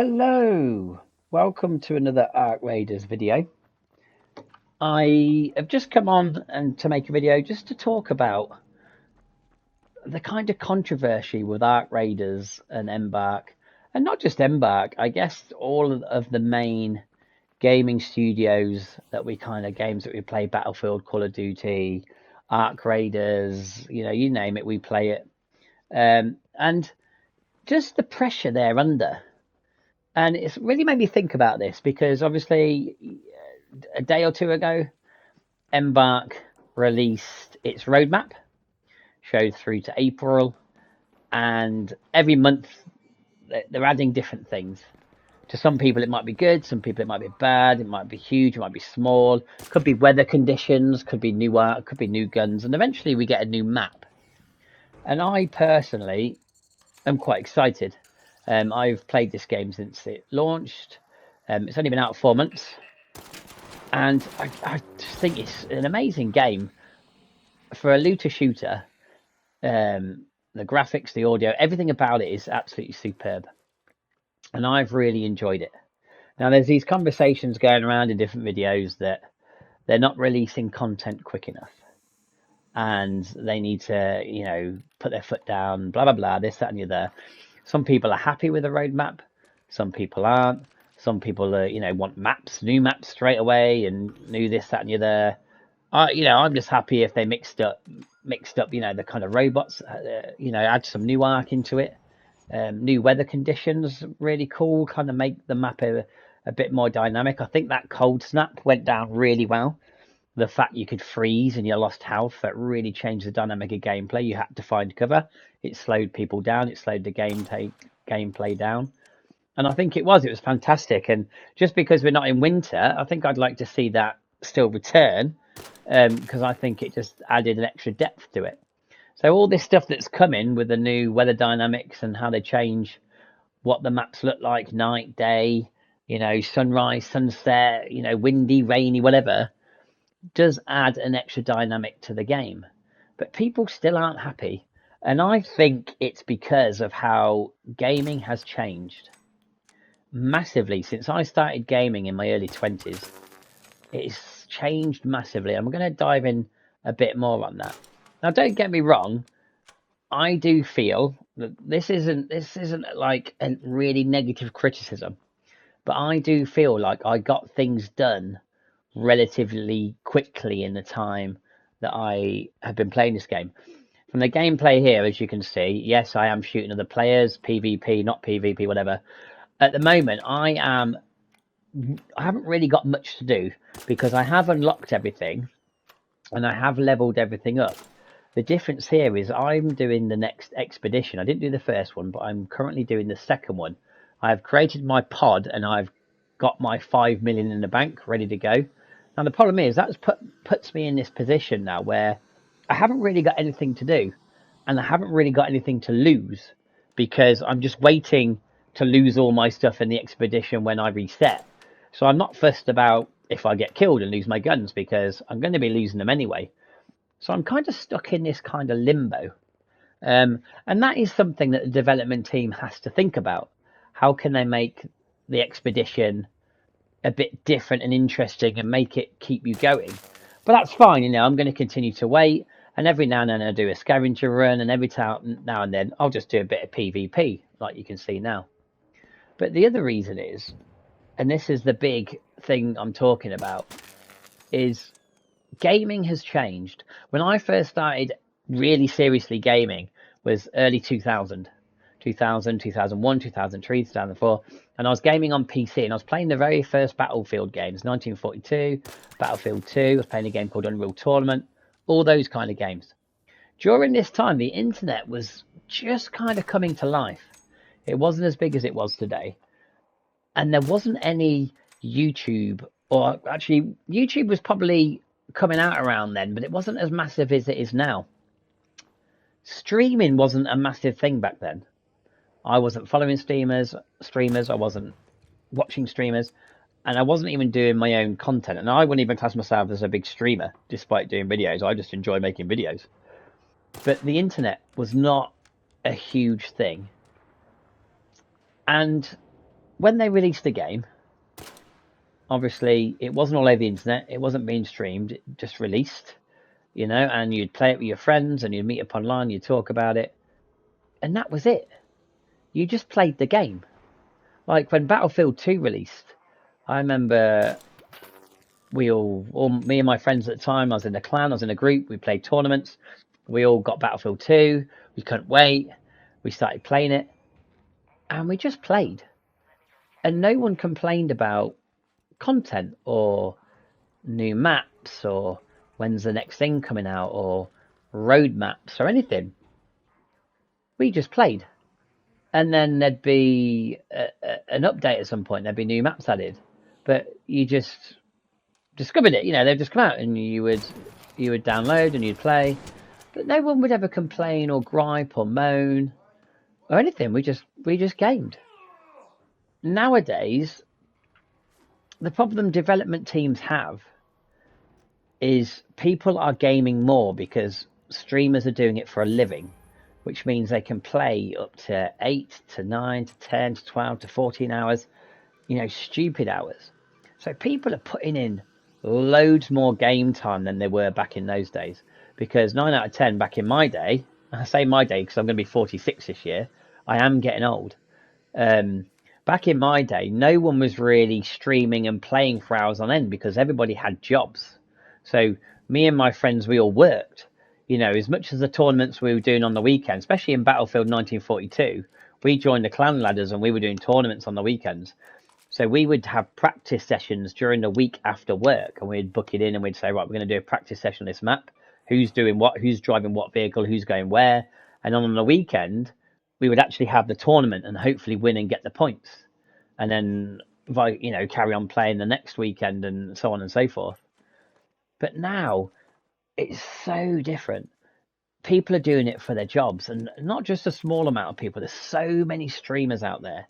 Hello, welcome to another Ark Raiders video. I have just come on and to make a video just to talk about the kind of controversy with Ark Raiders and Embark, and not just Embark, I guess all of the main gaming studios that we games that we play, Battlefield, Call of Duty, Ark Raiders, you name it, we play it. And just the pressure they're under. And it's really made me think about this because obviously a day or two ago, Embark released its roadmap, showed through to April, and every month they're adding different things. To some people, it might be good, some people, it might be bad, it might be huge, it might be small, could be weather conditions, could be new art, could be new guns, and eventually we get a new map. And I personally am quite excited. I've played this game since it launched. It's only been out 4 months. And I just think it's an amazing game for a looter shooter. The graphics, the audio, everything about it is absolutely superb. And I've really enjoyed it. Now, there's these conversations going around in different videos that they're not releasing content quick enough. And they need to, put their foot down, blah, blah, blah, this, that, and the other. Some people are happy with the roadmap. Some people aren't. Some people want maps, new maps straight away, and new this, that, and the other. I'm just happy if they mixed up, the kind of robots, add some new arc into it, new weather conditions, really cool, kind of make the map a bit more dynamic. I think that cold snap went down really well. The fact you could freeze and you lost health, that really changed the dynamic of gameplay. You had to find cover. It slowed people down. It slowed the gameplay down. And I think it was fantastic. And just because we're not in winter, I think I'd like to see that still return, because I think it just added an extra depth to it. So all this stuff that's coming with the new weather dynamics and how they change what the maps look like, night, day, sunrise, sunset, windy, rainy, whatever, does add an extra dynamic to the game. But people still aren't happy. And I think it's because of how gaming has changed massively since I started gaming in my early 20s. It's changed massively. I'm going to dive in a bit more on that. Now, don't get me wrong. I do feel that this isn't like a really negative criticism, but I do feel like I got things done relatively quickly in the time that I have been playing this game. From the gameplay here, as you can see, yes, I am shooting other players, PvP, not PvP, whatever. At the moment, I haven't really got much to do because I have unlocked everything and I have leveled everything up. The difference here is I'm doing the next expedition. I didn't do the first one, but I'm currently doing the second one. I've created my pod and I've got my 5 million in the bank ready to go. Now the problem is that puts me in this position now where I haven't really got anything to do and I haven't really got anything to lose because I'm just waiting to lose all my stuff in the expedition when I reset. So I'm not fussed about if I get killed and lose my guns because I'm going to be losing them anyway. So I'm kind of stuck in this kind of limbo. And that is something that the development team has to think about. How can they make the expedition a bit different and interesting and make it keep you going? But that's fine, I'm going to continue to wait. And every now and then I'll do a scavenger run, and every now and then I'll just do a bit of PvP, like you can see now. But the other reason is, and this is the big thing I'm talking about, is gaming has changed. When I first started really seriously gaming was early 2000, 2001, 2003, 2004, and I was gaming on PC and I was playing the very first Battlefield games, 1942, Battlefield 2, I was playing a game called Unreal Tournament, all those kind of games. During this time, the internet was just kind of coming to life. It wasn't as big as it was today. And there wasn't any YouTube, or actually, YouTube was probably coming out around then, but it wasn't as massive as it is now. Streaming wasn't a massive thing back then. I wasn't following streamers, I wasn't watching streamers, and I wasn't even doing my own content. And I wouldn't even class myself as a big streamer, despite doing videos. I just enjoy making videos. But the internet was not a huge thing. And when they released the game, obviously it wasn't all over the internet. It wasn't being streamed. It just released, and you'd play it with your friends and you'd meet up online, you'd talk about it. And that was it. You just played the game. Like when Battlefield 2 released, I remember we all me and my friends at the time, I was in a clan, I was in a group, we played tournaments. We all got Battlefield 2. We couldn't wait. We started playing it. And we just played. And no one complained about content or new maps or when's the next thing coming out or road maps or anything. We just played. And then there'd be an update at some point. There'd be new maps added. But you just discovered it. They'd just come out and you would download and you'd play. But no one would ever complain or gripe or moan or anything. We just gamed. Nowadays, the problem development teams have is people are gaming more because streamers are doing it for a living, which means they can play up to 8 to 9 to 10 to 12 to 14 hours, stupid hours. So people are putting in loads more game time than they were back in those days, because 9 out of 10 back in my day, I say my day because I'm going to be 46 this year, I am getting old. Back in my day, no one was really streaming and playing for hours on end because everybody had jobs. So me and my friends, we all worked. As much as the tournaments we were doing on the weekend, especially in Battlefield 1942, we joined the clan ladders and we were doing tournaments on the weekends. So we would have practice sessions during the week after work, and we'd book it in and we'd say, right, we're going to do a practice session on this map. Who's doing what? Who's driving what vehicle? Who's going where? And on the weekend, we would actually have the tournament and hopefully win and get the points. And then, carry on playing the next weekend and so on and so forth. But now it's so different. People are doing it for their jobs, and not just a small amount of people. There's so many streamers out there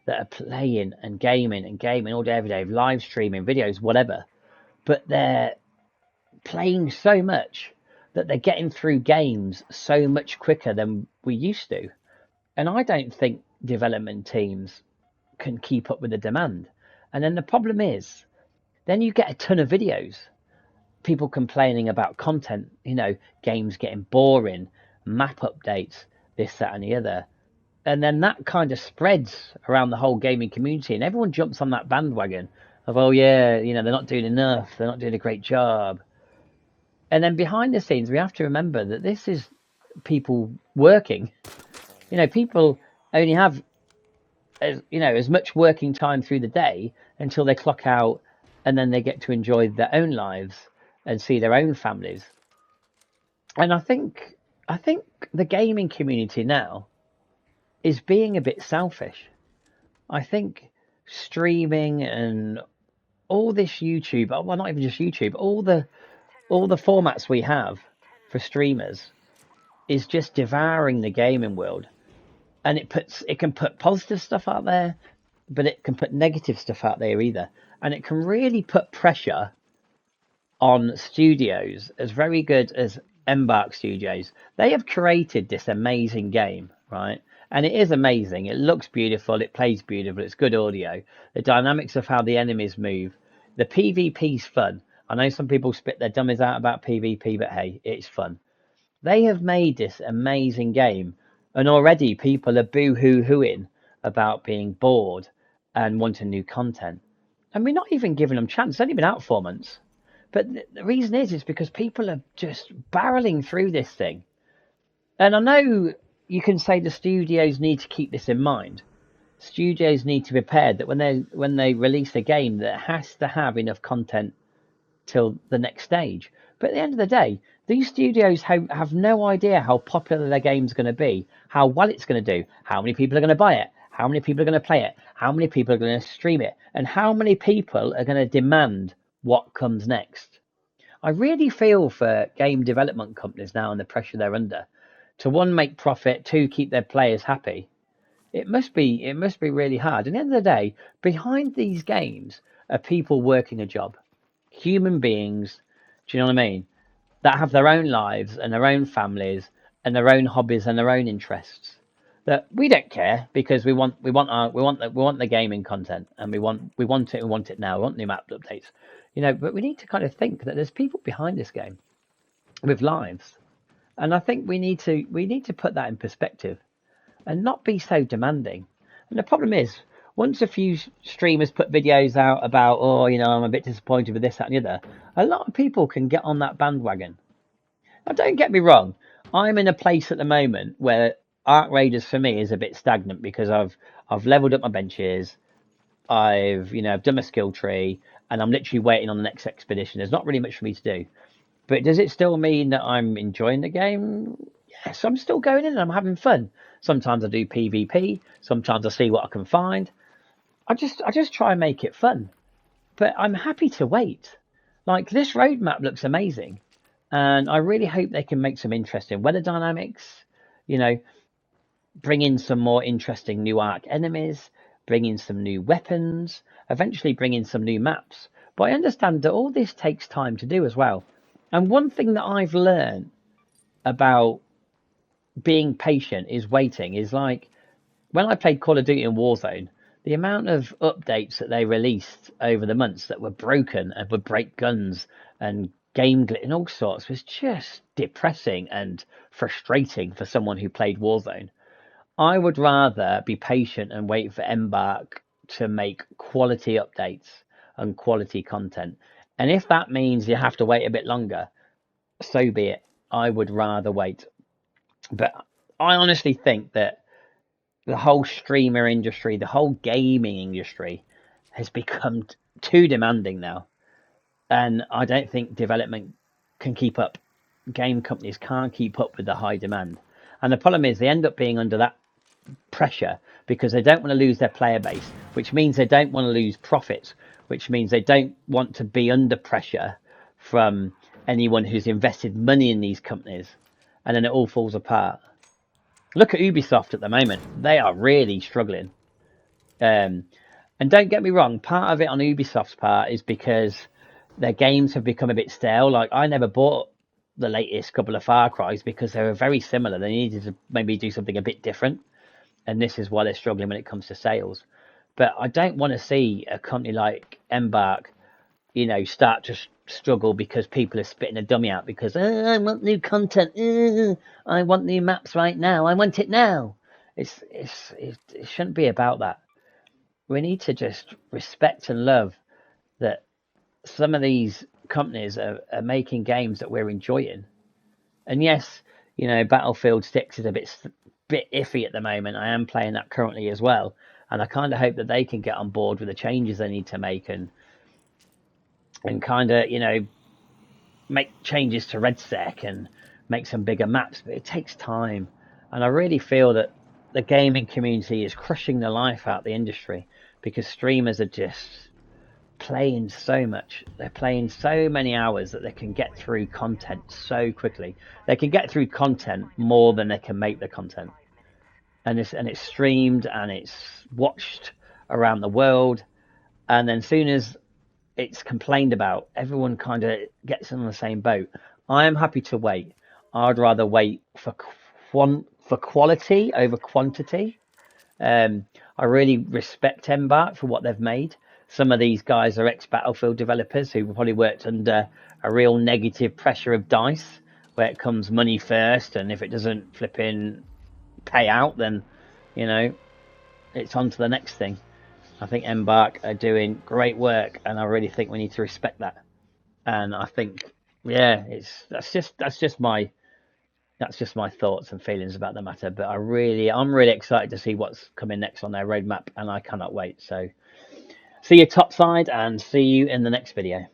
that are playing and gaming all day, every day, live streaming videos, whatever. But they're playing so much that they're getting through games so much quicker than we used to. And I don't think development teams can keep up with the demand. And then the problem is, then you get a ton of videos, people complaining about content, games getting boring, map updates, this, that, and the other. And then that kind of spreads around the whole gaming community, and everyone jumps on that bandwagon of, oh yeah, they're not doing enough, they're not doing a great job. And then behind the scenes, we have to remember that this is people working. People only have as much working time through the day until they clock out, and then they get to enjoy their own lives and see their own families. And I think the gaming community now is being a bit selfish. I think streaming and all this YouTube, well, not even just YouTube, all the formats we have for streamers is just devouring the gaming world. And it can put positive stuff out there, but it can put negative stuff out there either. And it can really put pressure on studios as very good as Embark Studios. They have created this amazing game, right? And it is amazing. It looks beautiful. It plays beautiful. It's good audio. The dynamics of how the enemies move. The PvP's fun. I know some people spit their dummies out about PvP, but hey, it's fun. They have made this amazing game, and already people are boo-hoo-hooing about being bored and wanting new content. And we're not even giving them a chance. It's only been out 4 months. But the reason is because people are just barreling through this thing. And I know you can say the studios need to keep this in mind. Studios need to be prepared that when they release a game that has to have enough content till the next stage. But at the end of the day, these studios have no idea how popular their game's going to be, how well it's going to do, how many people are going to buy it, how many people are going to play it, how many people are going to stream it, and how many people are going to demand what comes next. I really feel for game development companies now and the pressure they're under to, one, make profit, two, keep their players happy. It must be really hard. At the end of the day, behind these games are people working a job, human beings. Do you know what I mean? That have their own lives and their own families and their own hobbies and their own interests. that we don't care because we want the gaming content, and we want it now. We want new map updates, But we need to kind of think that there's people behind this game with lives, and I think we need to put that in perspective and not be so demanding. And the problem is, once a few streamers put videos out about, oh, I'm a bit disappointed with this, that, and the other, a lot of people can get on that bandwagon. Now, don't get me wrong, I'm in a place at the moment where Arc Raiders for me is a bit stagnant because I've leveled up my benches, I've done my skill tree, and I'm literally waiting on the next expedition. There's not really much for me to do. But does it still mean that I'm enjoying the game? Yes, I'm still going in and I'm having fun. Sometimes I do PvP. Sometimes I see what I can find. I just try and make it fun. But I'm happy to wait. Like, this roadmap looks amazing, and I really hope they can make some interesting weather dynamics. You know, bring in some more interesting new arc enemies, bring in some new weapons, eventually bring in some new maps. But I understand that all this takes time to do as well. And one thing that I've learned about being patient is waiting. Is like when I played Call of Duty and Warzone, the amount of updates that they released over the months that were broken and would break guns and game glitch and all sorts was just depressing and frustrating for someone who played Warzone. I would rather be patient and wait for Embark to make quality updates and quality content. And if that means you have to wait a bit longer, so be it. I would rather wait. But I honestly think that the whole streamer industry, the whole gaming industry has become too demanding now. And I don't think development can keep up. Game companies can't keep up with the high demand. And the problem is they end up being under that pressure because they don't want to lose their player base, which means they don't want to lose profits, which means they don't want to be under pressure from anyone who's invested money in these companies, and then it all falls apart. Look at Ubisoft at the moment; they are really struggling. Um, and don't get me wrong, part of it on Ubisoft's part is because their games have become a bit stale. Like, I never bought the latest couple of Far Cry's because they were very similar. They needed to maybe do something a bit different, and this is why they're struggling when it comes to sales. But I don't want to see a company like Embark, start to struggle because people are spitting a dummy out because I want new content. I want new maps right now. I want it now. It shouldn't be about that. We need to just respect and love that some of these companies are making games that we're enjoying. And yes, Battlefield 6 is a bit iffy at the moment. I am playing that currently as well, and I kind of hope that they can get on board with the changes they need to make and kind of make changes to RedSec and make some bigger maps. But it takes time, and I really feel that the gaming community is crushing the life out of the industry because streamers are just playing so much. They're playing so many hours that they can get through content so quickly. They can get through content more than they can make the content. And it's streamed and it's watched around the world. And then soon as it's complained about, everyone kind of gets on the same boat. I am happy to wait. I'd rather wait for quality over quantity. I really respect Embark for what they've made. Some of these guys are ex-Battlefield developers who probably worked under a real negative pressure of DICE, where it comes money first, and if it doesn't flip in pay out, then it's on to the next thing. I think Embark are doing great work, and I really think we need to respect that. And I think, yeah, that's just my thoughts and feelings about the matter. But I'm really excited to see what's coming next on their roadmap, and I cannot wait. So see you topside, and see you in the next video.